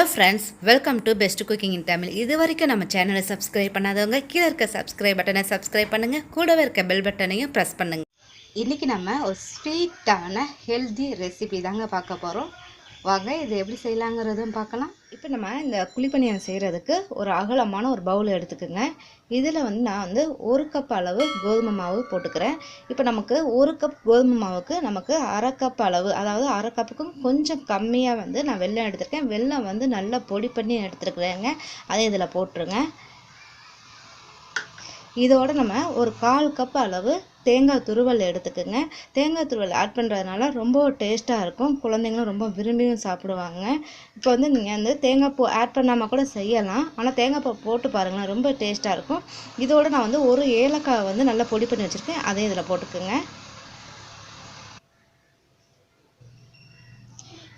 Hello friends, welcome to best cooking இன் தமிழ். இது வரைக்கும் நம்ம சேனலை சப்ஸ்கிரைப் பண்ணாதவங்க கீழே இருக்க சப்ஸ்கிரைப் பட்டனை சப்ஸ்கிரைப் பண்ணுங்கள், கூடவே இருக்க பெல் பட்டனையும் ப்ரெஸ் பண்ணுங்கள். இன்றைக்கி நம்ம ஒரு ஸ்வீட்டான ஹெல்தி ரெசிபி தாங்க பார்க்க போகிறோம். வாங்க இது எப்படி செய்யலாங்கிறதும் பார்க்கலாம். இப்போ நம்ம இந்த குழிப்பணியாரம் செய்கிறதுக்கு ஒரு அகலமான ஒரு பவுல் எடுத்துக்கோங்க. இதில் நான் ஒரு கப் அளவு கோதுமை மாவு போட்டுக்கிறேன். இப்போ நமக்கு ஒரு கப் கோதுமை மாவுக்கு நமக்கு அரை கப் அளவு, அதாவது அரை கப்புக்கும் கொஞ்சம் கம்மியாக நான் வெல்லம் எடுத்துருக்கேன். வெல்லம் நல்லா பொடி பண்ணி எடுத்துருக்குறேங்க. அதை இதில் போட்டுருங்க. இதோடு நம்ம ஒரு 1/4 கப் அளவு தேங்காய் துருவல் எடுத்துக்கோங்க. தேங்காய் துருவல் ஆட் பண்ணுறதுனால ரொம்ப டேஸ்ட்டாக இருக்கும். குழந்தைங்களும் ரொம்ப விரும்பியும் சாப்பிடுவாங்க. இப்போ நீங்கள் தேங்காய் பூ ஆட் பண்ணாமல் கூட செய்யலாம். ஆனால் தேங்காய் பூ போட்டு பாருங்களேன், ரொம்ப டேஸ்ட்டாக இருக்கும். இதோடு நான் ஒரு ஏலக்காய் நல்லா பொடி பண்ணி வச்சுருக்கேன். அதையும் இதில் போட்டுக்கோங்க.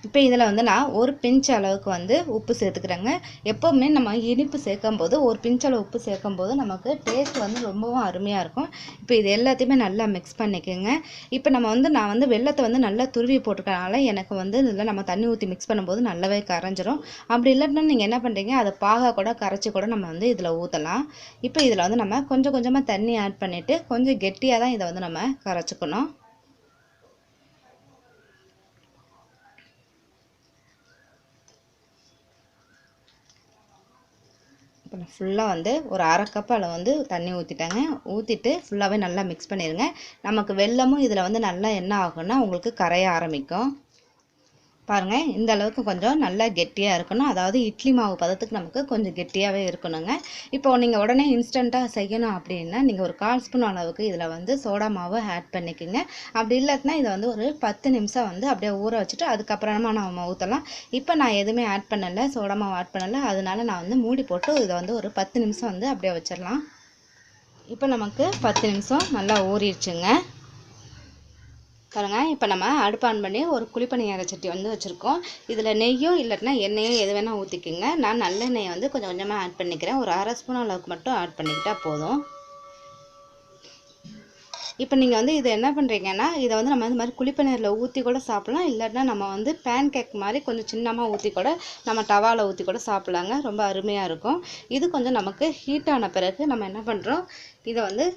இப்போ இதில் நான் ஒரு பிஞ்ச் அளவுக்கு உப்பு சேர்த்துக்கிறேங்க. எப்போவுமே நம்ம இனிப்பு சேர்க்கும் போது ஒரு பிஞ்ச் அளவு உப்பு சேர்க்கும் போது நமக்கு டேஸ்ட் ரொம்பவும் அருமையாக இருக்கும். இப்போ இது எல்லாத்தையுமே நல்லா மிக்ஸ் பண்ணிக்கோங்க. இப்போ நம்ம நான் வெல்லத்தை நல்லா துருவி போட்டுக்கிறனால எனக்கு இதில் நம்ம தண்ணி ஊற்றி மிக்ஸ் பண்ணும்போது நல்லாவே கரைஞ்சிரும். அப்படி இல்லைன்னா நீங்கள் என்ன பண்ணுறீங்க, அதை பாகா கூட கரைச்சி கூட நம்ம இதில் ஊற்றலாம். இப்போ இதில் நம்ம கொஞ்சம் கொஞ்சமாக தண்ணி ஆட் பண்ணிவிட்டு கொஞ்சம் கெட்டியாக தான் இதை நம்ம கரைச்சிக்கணும். இப்போ நான் ஃபுல்லாக ஒரு அரை கப் அளவு தண்ணி ஊற்றிட்டேங்க. ஊற்றிட்டு ஃபுல்லாகவே நல்லா மிக்ஸ் பண்ணிடுங்க. நமக்கு வெல்லமும் இதில் நல்லா என்ன ஆகும்னா உங்களுக்கு கரைய ஆரம்பிக்கும். பாருங்கள், இந்த அளவுக்கு கொஞ்சம் நல்லா கெட்டியாக இருக்கணும். அதாவது இட்லி மாவு பதத்துக்கு நமக்கு கொஞ்சம் கெட்டியாகவே இருக்கணுங்க. இப்போ நீங்கள் உடனே இன்ஸ்டண்ட்டாக செய்யணும் அப்படின்னா நீங்கள் ஒரு 1/4 ஸ்பூன் அளவுக்கு இதில் சோடா மாவு ஆட் பண்ணிக்கோங்க. அப்படி இல்லாட்டினா இதை ஒரு 10 நிமிஷம் அப்படியே ஊற வச்சுட்டு அதுக்கப்புறமா நம்ம ஊற்றலாம். இப்போ நான் எதுவுமே ஆட் பண்ணலை, சோடா மாவு ஆட் பண்ணலை. அதனால நான் மூடி போட்டு இதை ஒரு 10 நிமிஷம் அப்படியே வச்சிடலாம். இப்போ நமக்கு 10 நிமிஷம் நல்லா ஊறிடுச்சுங்க. பாருங்கள், இப்போ நம்ம அடுப்பு ஆன் பண்ணி ஒரு குழிப்பணியார சட்டி வச்சுருக்கோம். இதில் நெய்யோ இல்லைன்னா எண்ணெயோ எது வேணால் ஊற்றிக்குங்க. நான் நல்லெண்ணெயை கொஞ்சம் கொஞ்சமாக ஆட் பண்ணிக்கிறேன். ஒரு அரை ஸ்பூன் அளவுக்கு மட்டும் ஆட் பண்ணிக்கிட்டால் போதும். இப்போ நீங்கள் இதை என்ன பண்ணுறீங்கன்னா, இதை நம்ம இந்த மாதிரி குழிப்பணியாரில் ஊற்றி கூட சாப்பிட்லாம். இல்லைன்னா நம்ம பேன் கேக் மாதிரி கொஞ்சம் சின்னமாக ஊற்றி கூட நம்ம டவாவில் ஊற்றி கூட சாப்பிட்லாங்க. ரொம்ப அருமையாக இருக்கும். இது கொஞ்சம் நமக்கு ஹீட்டான பிறகு நம்ம என்ன பண்ணுறோம், இதை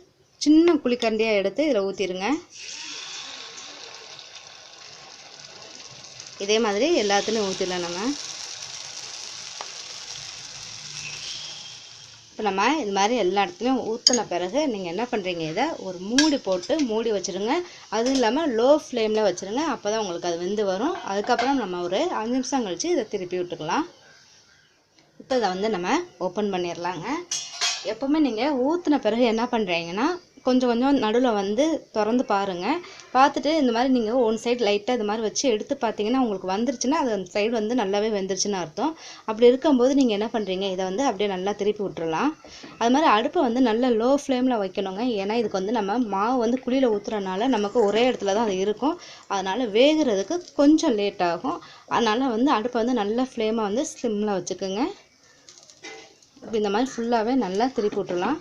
சின்ன குழிக்கரண்டியாக எடுத்து இதில் ஊற்றிடுங்க. இதே மாதிரி எல்லாத்துலேயும் ஊற்றிடலாம் நம்ம. இப்போ நம்ம இது மாதிரி எல்லா இடத்துலையும் ஊற்றின பிறகு நீங்கள் என்ன பண்ணுறீங்க, இதை ஒரு மூடி போட்டு மூடி வச்சுருங்க. அதுவும் இல்லாமல் லோ ஃப்ளேமில் வச்சுருங்க. அப்போ தான் உங்களுக்கு அது வெந்து வரும். அதுக்கப்புறம் நம்ம ஒரு 5 நிமிஷம் கழித்து இதை திருப்பி விட்டுக்கலாம். இப்போ இதை நம்ம ஓப்பன் பண்ணிடலாங்க. எப்போவுமே நீங்கள் ஊற்றின பிறகு என்ன பண்ணுறீங்கன்னா, கொஞ்சம் கொஞ்சம் நடுவில் திறந்து பாருங்கள். பார்த்துட்டு இந்த மாதிரி நீங்கள் ஒன் சைடு லைட்டாக இது மாதிரி வச்சு எடுத்து பார்த்தீங்கன்னா உங்களுக்கு வந்துருச்சுன்னா அது அந்த சைடு நல்லாவே வெந்துருச்சுன்னு அர்த்தம். அப்படி இருக்கும்போது நீங்கள் என்ன பண்ணுறீங்க, இதை அப்படியே நல்லா திருப்பி விட்டுறலாம். அது மாதிரி அடுப்பை நல்லா லோ ஃப்ளேமில் வைக்கணுங்க. ஏன்னா இதுக்கு நம்ம மாவு குழியில் ஊற்றுறதுனால நமக்கு ஒரே இடத்துல தான் அது இருக்கும். அதனால் வேகிறதுக்கு கொஞ்சம் லேட் ஆகும். அதனால் அடுப்பை நல்லா ஃப்ளேமை ஸ்லிம்மில் வச்சுக்கோங்க. இப்போ இந்த மாதிரி ஃபுல்லாகவே நல்லா திருப்பி விட்டுறலாம்.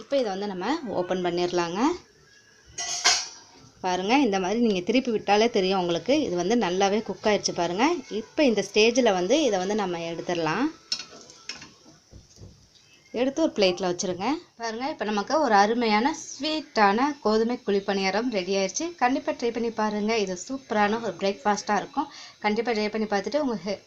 இப்போ இதை நம்ம ஓப்பன் பண்ணிடலாங்க. பாருங்கள், இந்த மாதிரி நீங்கள் திருப்பி விட்டாலே தெரியும் உங்களுக்கு இது நல்லாவே குக் ஆகிடுச்சு பாருங்கள். இப்போ இந்த ஸ்டேஜில் இதை நம்ம எடுத்துடலாம். எடுத்து ஒரு பிளேட்டில் வச்சுருங்க. பாருங்கள், இப்போ நமக்கு ஒரு அருமையான ஸ்வீட்டான கோதுமை குழிப்பணியாரம் ரெடி ஆயிடுச்சு. கண்டிப்பாக ட்ரை பண்ணி பாருங்கள். இது சூப்பரான ஒரு பிரேக்ஃபாஸ்ட்டாக இருக்கும். கண்டிப்பாக ட்ரை பண்ணி பார்த்துட்டு உங்கள்